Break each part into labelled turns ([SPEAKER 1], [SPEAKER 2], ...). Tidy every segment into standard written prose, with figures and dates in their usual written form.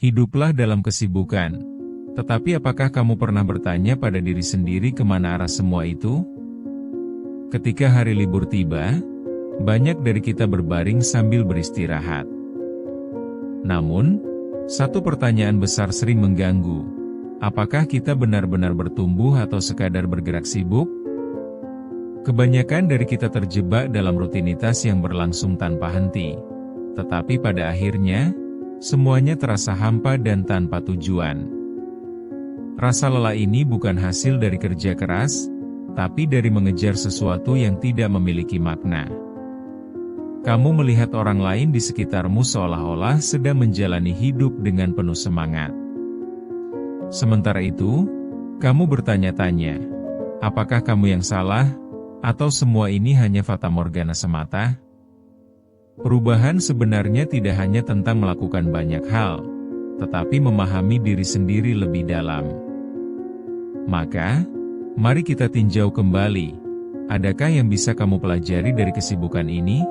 [SPEAKER 1] Hiduplah dalam kesibukan. Tetapi apakah kamu pernah bertanya pada diri sendiri kemana arah semua itu? Ketika hari libur tiba, banyak dari kita berbaring sambil beristirahat. Namun, satu pertanyaan besar sering mengganggu. Apakah kita benar-benar bertumbuh atau sekadar bergerak sibuk? Kebanyakan dari kita terjebak dalam rutinitas yang berlangsung tanpa henti. Tetapi pada akhirnya, semuanya terasa hampa dan tanpa tujuan. Rasa lelah ini bukan hasil dari kerja keras, tapi dari mengejar sesuatu yang tidak memiliki makna. Kamu melihat orang lain di sekitarmu seolah-olah sedang menjalani hidup dengan penuh semangat. Sementara itu, kamu bertanya-tanya, apakah kamu yang salah, atau semua ini hanya fatamorgana semata? Perubahan sebenarnya tidak hanya tentang melakukan banyak hal, tetapi memahami diri sendiri lebih dalam. Maka, mari kita tinjau kembali, adakah yang bisa kamu pelajari dari kesibukan ini?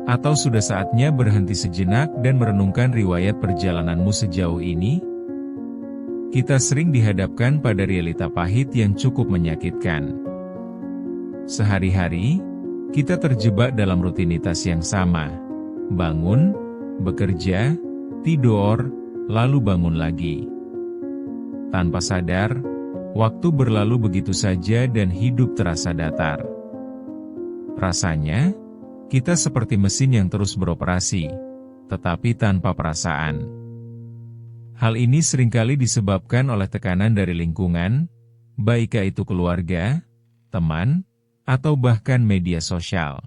[SPEAKER 1] Atau sudah saatnya berhenti sejenak dan merenungkan riwayat perjalananmu sejauh ini? Kita sering dihadapkan pada realita pahit yang cukup menyakitkan. Sehari-hari, kita terjebak dalam rutinitas yang sama. Bangun, bekerja, tidur, lalu bangun lagi. Tanpa sadar, waktu berlalu begitu saja dan hidup terasa datar. Rasanya, kita seperti mesin yang terus beroperasi, tetapi tanpa perasaan. Hal ini seringkali disebabkan oleh tekanan dari lingkungan, baik itu keluarga, teman, atau bahkan media sosial.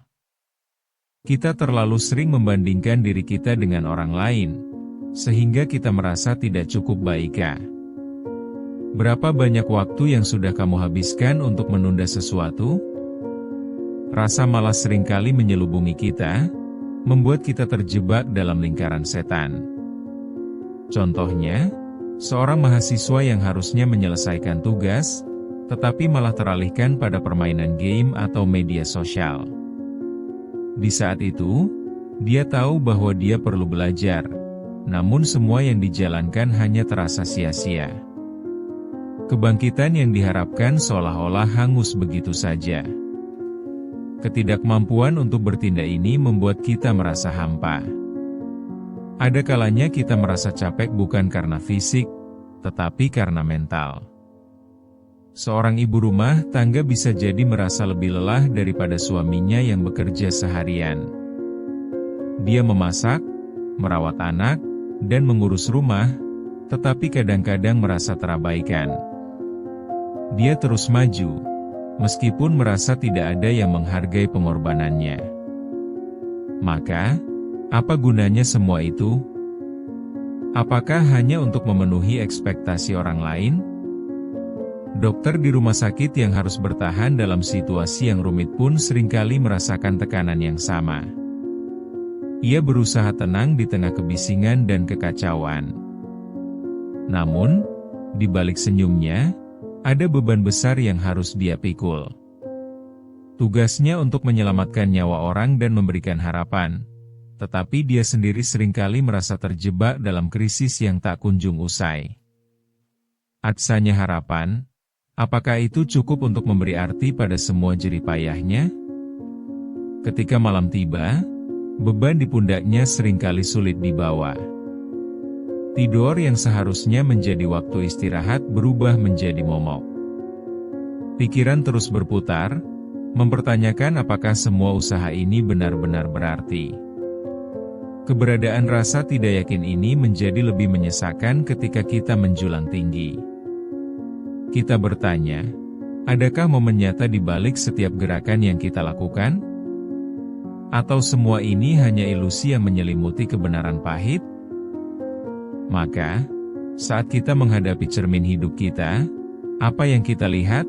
[SPEAKER 1] Kita terlalu sering membandingkan diri kita dengan orang lain, sehingga kita merasa tidak cukup baik. Berapa banyak waktu yang sudah kamu habiskan untuk menunda sesuatu? Rasa malas seringkali menyelubungi kita, membuat kita terjebak dalam lingkaran setan. Contohnya, seorang mahasiswa yang harusnya menyelesaikan tugas, tetapi malah teralihkan pada permainan game atau media sosial. Di saat itu, dia tahu bahwa dia perlu belajar, namun semua yang dijalankan hanya terasa sia-sia. Kebangkitan yang diharapkan seolah-olah hangus begitu saja. Ketidakmampuan untuk bertindak ini membuat kita merasa hampa. Ada kalanya kita merasa capek bukan karena fisik, tetapi karena mental. Seorang ibu rumah tangga bisa jadi merasa lebih lelah daripada suaminya yang bekerja seharian. Dia memasak, merawat anak, dan mengurus rumah, tetapi kadang-kadang merasa terabaikan. Dia terus maju, meskipun merasa tidak ada yang menghargai pengorbanannya. Maka, apa gunanya semua itu? Apakah hanya untuk memenuhi ekspektasi orang lain? Dokter di rumah sakit yang harus bertahan dalam situasi yang rumit pun seringkali merasakan tekanan yang sama. Ia berusaha tenang di tengah kebisingan dan kekacauan. Namun, di balik senyumnya, ada beban besar yang harus dia pikul. Tugasnya untuk menyelamatkan nyawa orang dan memberikan harapan, tetapi dia sendiri seringkali merasa terjebak dalam krisis yang tak kunjung usai. Atsanya harapan, apakah itu cukup untuk memberi arti pada semua jerih payahnya? Ketika malam tiba, beban di pundaknya seringkali sulit dibawa. Tidur yang seharusnya menjadi waktu istirahat berubah menjadi momok. Pikiran terus berputar, mempertanyakan apakah semua usaha ini benar-benar berarti. Keberadaan rasa tidak yakin ini menjadi lebih menyesakan ketika kita menjulang tinggi. Kita bertanya, adakah momen nyata di balik setiap gerakan yang kita lakukan? Atau semua ini hanya ilusi yang menyelimuti kebenaran pahit? Maka, saat kita menghadapi cermin hidup kita, apa yang kita lihat?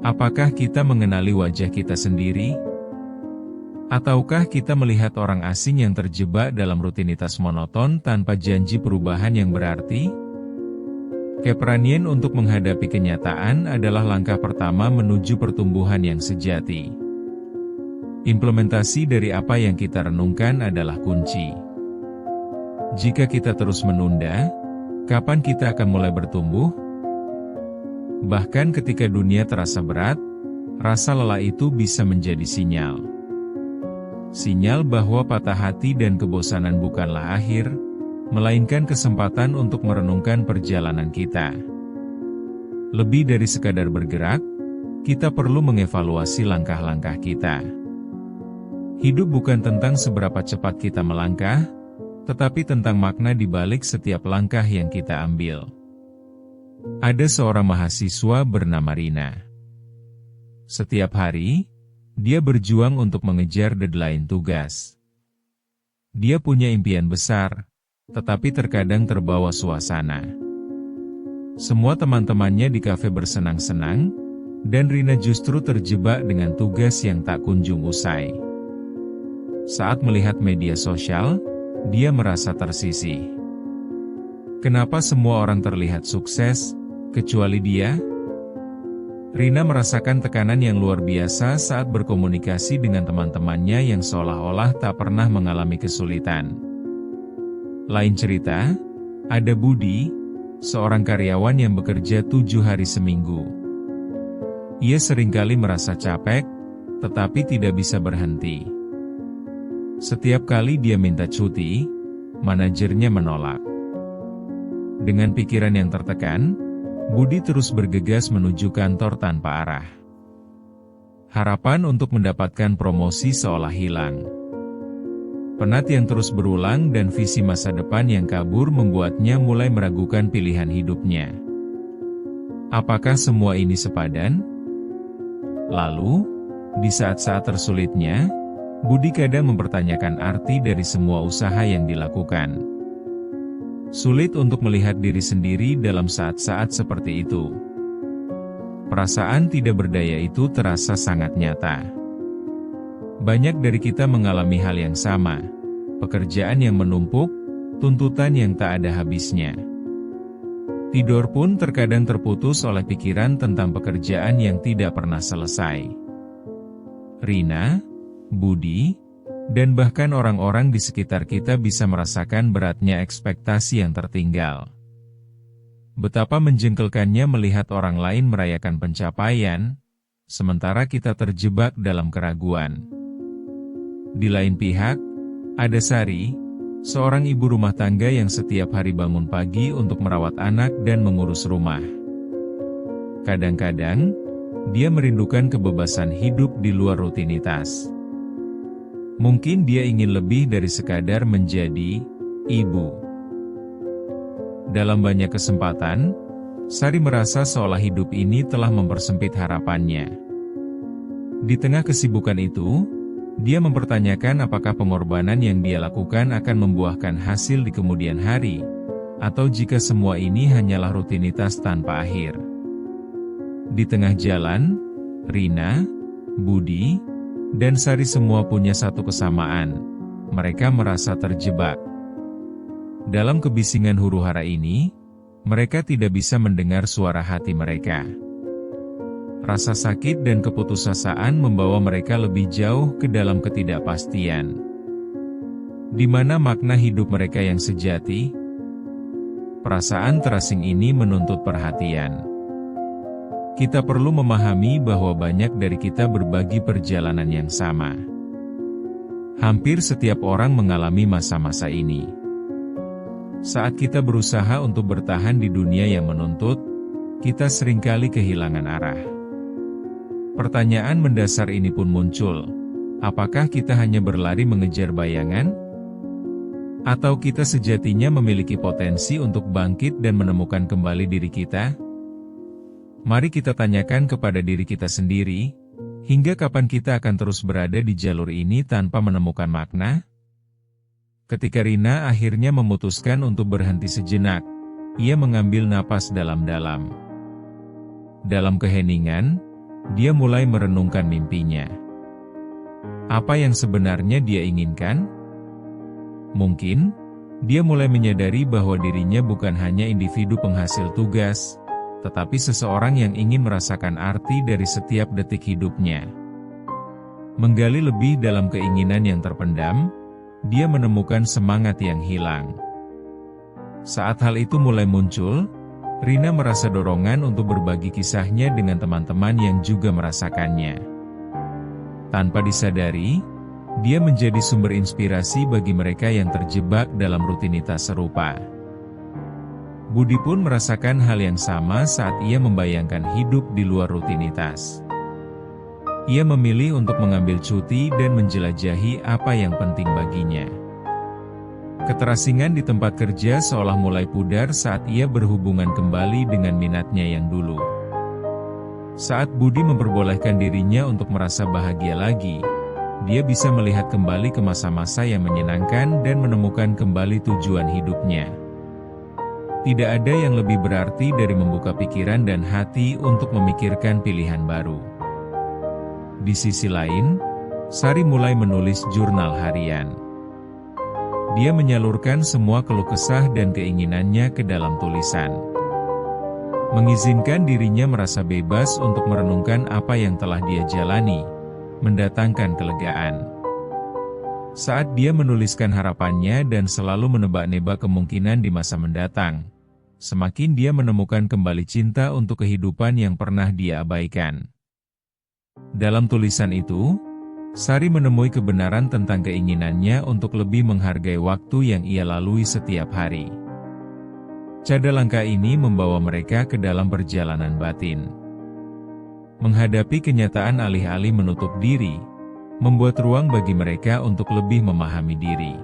[SPEAKER 1] Apakah kita mengenali wajah kita sendiri? Ataukah kita melihat orang asing yang terjebak dalam rutinitas monoton tanpa janji perubahan yang berarti? Keberanian untuk menghadapi kenyataan adalah langkah pertama menuju pertumbuhan yang sejati. Implementasi dari apa yang kita renungkan adalah kunci. Jika kita terus menunda, kapan kita akan mulai bertumbuh? Bahkan ketika dunia terasa berat, rasa lelah itu bisa menjadi sinyal. Sinyal bahwa patah hati dan kebosanan bukanlah akhir, melainkan kesempatan untuk merenungkan perjalanan kita. Lebih dari sekadar bergerak, kita perlu mengevaluasi langkah-langkah kita. Hidup bukan tentang seberapa cepat kita melangkah, tetapi tentang makna di balik setiap langkah yang kita ambil. Ada seorang mahasiswa bernama Rina. Setiap hari, dia berjuang untuk mengejar deadline tugas. Dia punya impian besar, tetapi terkadang terbawa suasana. Semua teman-temannya di kafe bersenang-senang, dan Rina justru terjebak dengan tugas yang tak kunjung usai. Saat melihat media sosial, dia merasa tersisih. Kenapa semua orang terlihat sukses, kecuali dia? Rina merasakan tekanan yang luar biasa saat berkomunikasi dengan teman-temannya yang seolah-olah tak pernah mengalami kesulitan. Lain cerita, ada Budi, seorang karyawan yang bekerja 7 hari seminggu. Ia seringkali merasa capek, tetapi tidak bisa berhenti. Setiap kali dia minta cuti, manajernya menolak. Dengan pikiran yang tertekan, Budi terus bergegas menuju kantor tanpa arah. Harapan untuk mendapatkan promosi seolah hilang. Penat yang terus berulang dan visi masa depan yang kabur membuatnya mulai meragukan pilihan hidupnya. Apakah semua ini sepadan? Lalu, di saat-saat tersulitnya, Budi kadang mempertanyakan arti dari semua usaha yang dilakukan. Sulit untuk melihat diri sendiri dalam saat-saat seperti itu. Perasaan tidak berdaya itu terasa sangat nyata. Banyak dari kita mengalami hal yang sama, pekerjaan yang menumpuk, tuntutan yang tak ada habisnya. Tidur pun terkadang terputus oleh pikiran tentang pekerjaan yang tidak pernah selesai. Rina, Budi, dan bahkan orang-orang di sekitar kita bisa merasakan beratnya ekspektasi yang tertinggal. Betapa menjengkelkannya melihat orang lain merayakan pencapaian, sementara kita terjebak dalam keraguan. Di lain pihak, ada Sari, seorang ibu rumah tangga yang setiap hari bangun pagi untuk merawat anak dan mengurus rumah. Kadang-kadang, dia merindukan kebebasan hidup di luar rutinitas. Mungkin dia ingin lebih dari sekadar menjadi ibu. Dalam banyak kesempatan, Sari merasa seolah hidup ini telah mempersempit harapannya. Di tengah kesibukan itu, dia mempertanyakan apakah pengorbanan yang dia lakukan akan membuahkan hasil di kemudian hari, atau jika semua ini hanyalah rutinitas tanpa akhir. Di tengah jalan, Rina, Budi, dan Sari semua punya satu kesamaan, mereka merasa terjebak. Dalam kebisingan huru-hara ini, mereka tidak bisa mendengar suara hati mereka. Rasa sakit dan keputusasaan membawa mereka lebih jauh ke dalam ketidakpastian. Di mana makna hidup mereka yang sejati? Perasaan terasing ini menuntut perhatian. Kita perlu memahami bahwa banyak dari kita berbagi perjalanan yang sama. Hampir setiap orang mengalami masa-masa ini. Saat kita berusaha untuk bertahan di dunia yang menuntut, kita seringkali kehilangan arah. Pertanyaan mendasar ini pun muncul, apakah kita hanya berlari mengejar bayangan? Atau kita sejatinya memiliki potensi untuk bangkit dan menemukan kembali diri kita? Mari kita tanyakan kepada diri kita sendiri, hingga kapan kita akan terus berada di jalur ini tanpa menemukan makna? Ketika Rina akhirnya memutuskan untuk berhenti sejenak, ia mengambil napas dalam-dalam. Dalam keheningan, dia mulai merenungkan mimpinya. Apa yang sebenarnya dia inginkan? Mungkin, dia mulai menyadari bahwa dirinya bukan hanya individu penghasil tugas, tetapi seseorang yang ingin merasakan arti dari setiap detik hidupnya. Menggali lebih dalam keinginan yang terpendam, dia menemukan semangat yang hilang. Saat hal itu mulai muncul, Rina merasa dorongan untuk berbagi kisahnya dengan teman-teman yang juga merasakannya. Tanpa disadari, dia menjadi sumber inspirasi bagi mereka yang terjebak dalam rutinitas serupa. Budi pun merasakan hal yang sama saat ia membayangkan hidup di luar rutinitas. Ia memilih untuk mengambil cuti dan menjelajahi apa yang penting baginya. Keterasingan di tempat kerja seolah mulai pudar saat ia berhubungan kembali dengan minatnya yang dulu. Saat Budi memperbolehkan dirinya untuk merasa bahagia lagi, dia bisa melihat kembali ke masa-masa yang menyenangkan dan menemukan kembali tujuan hidupnya. Tidak ada yang lebih berarti dari membuka pikiran dan hati untuk memikirkan pilihan baru. Di sisi lain, Sari mulai menulis jurnal harian. Dia menyalurkan semua keluh kesah dan keinginannya ke dalam tulisan. Mengizinkan dirinya merasa bebas untuk merenungkan apa yang telah dia jalani, mendatangkan kelegaan. Saat dia menuliskan harapannya dan selalu menebak-nebak kemungkinan di masa mendatang, semakin dia menemukan kembali cinta untuk kehidupan yang pernah dia abaikan. Dalam tulisan itu, Sari menemui kebenaran tentang keinginannya untuk lebih menghargai waktu yang ia lalui setiap hari. Cada langkah ini membawa mereka ke dalam perjalanan batin. Menghadapi kenyataan alih-alih menutup diri, membuat ruang bagi mereka untuk lebih memahami diri.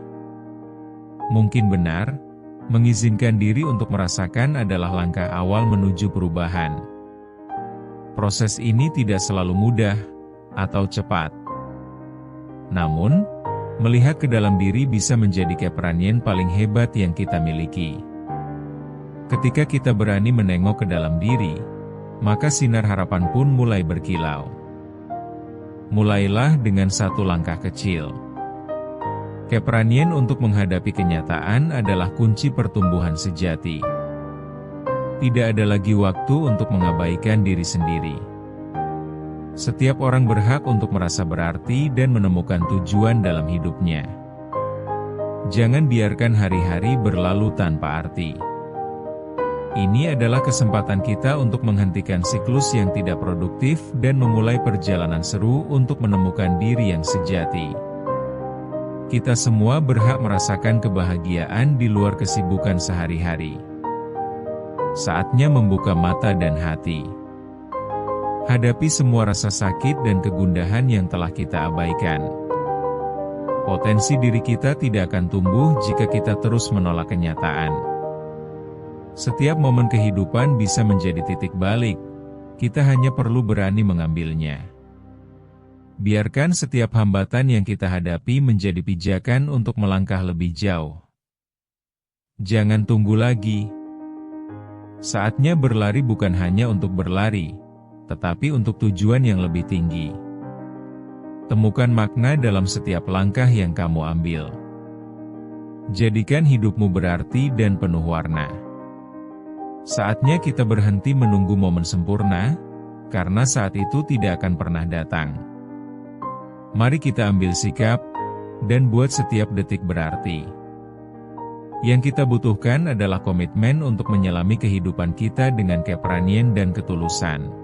[SPEAKER 1] Mungkin benar, mengizinkan diri untuk merasakan adalah langkah awal menuju perubahan. Proses ini tidak selalu mudah atau cepat. Namun, melihat ke dalam diri bisa menjadi keberanian paling hebat yang kita miliki. Ketika kita berani menengok ke dalam diri, maka sinar harapan pun mulai berkilau. Mulailah dengan satu langkah kecil. Keberanian untuk menghadapi kenyataan adalah kunci pertumbuhan sejati. Tidak ada lagi waktu untuk mengabaikan diri sendiri. Setiap orang berhak untuk merasa berarti dan menemukan tujuan dalam hidupnya. Jangan biarkan hari-hari berlalu tanpa arti. Ini adalah kesempatan kita untuk menghentikan siklus yang tidak produktif dan memulai perjalanan seru untuk menemukan diri yang sejati. Kita semua berhak merasakan kebahagiaan di luar kesibukan sehari-hari. Saatnya membuka mata dan hati. Hadapi semua rasa sakit dan kegundahan yang telah kita abaikan. Potensi diri kita tidak akan tumbuh jika kita terus menolak kenyataan. Setiap momen kehidupan bisa menjadi titik balik, kita hanya perlu berani mengambilnya. Biarkan setiap hambatan yang kita hadapi menjadi pijakan untuk melangkah lebih jauh. Jangan tunggu lagi. Saatnya berlari bukan hanya untuk berlari, tetapi untuk tujuan yang lebih tinggi. Temukan makna dalam setiap langkah yang kamu ambil. Jadikan hidupmu berarti dan penuh warna. Saatnya kita berhenti menunggu momen sempurna, karena saat itu tidak akan pernah datang. Mari kita ambil sikap, dan buat setiap detik berarti. Yang kita butuhkan adalah komitmen untuk menyelami kehidupan kita dengan keberanian dan ketulusan.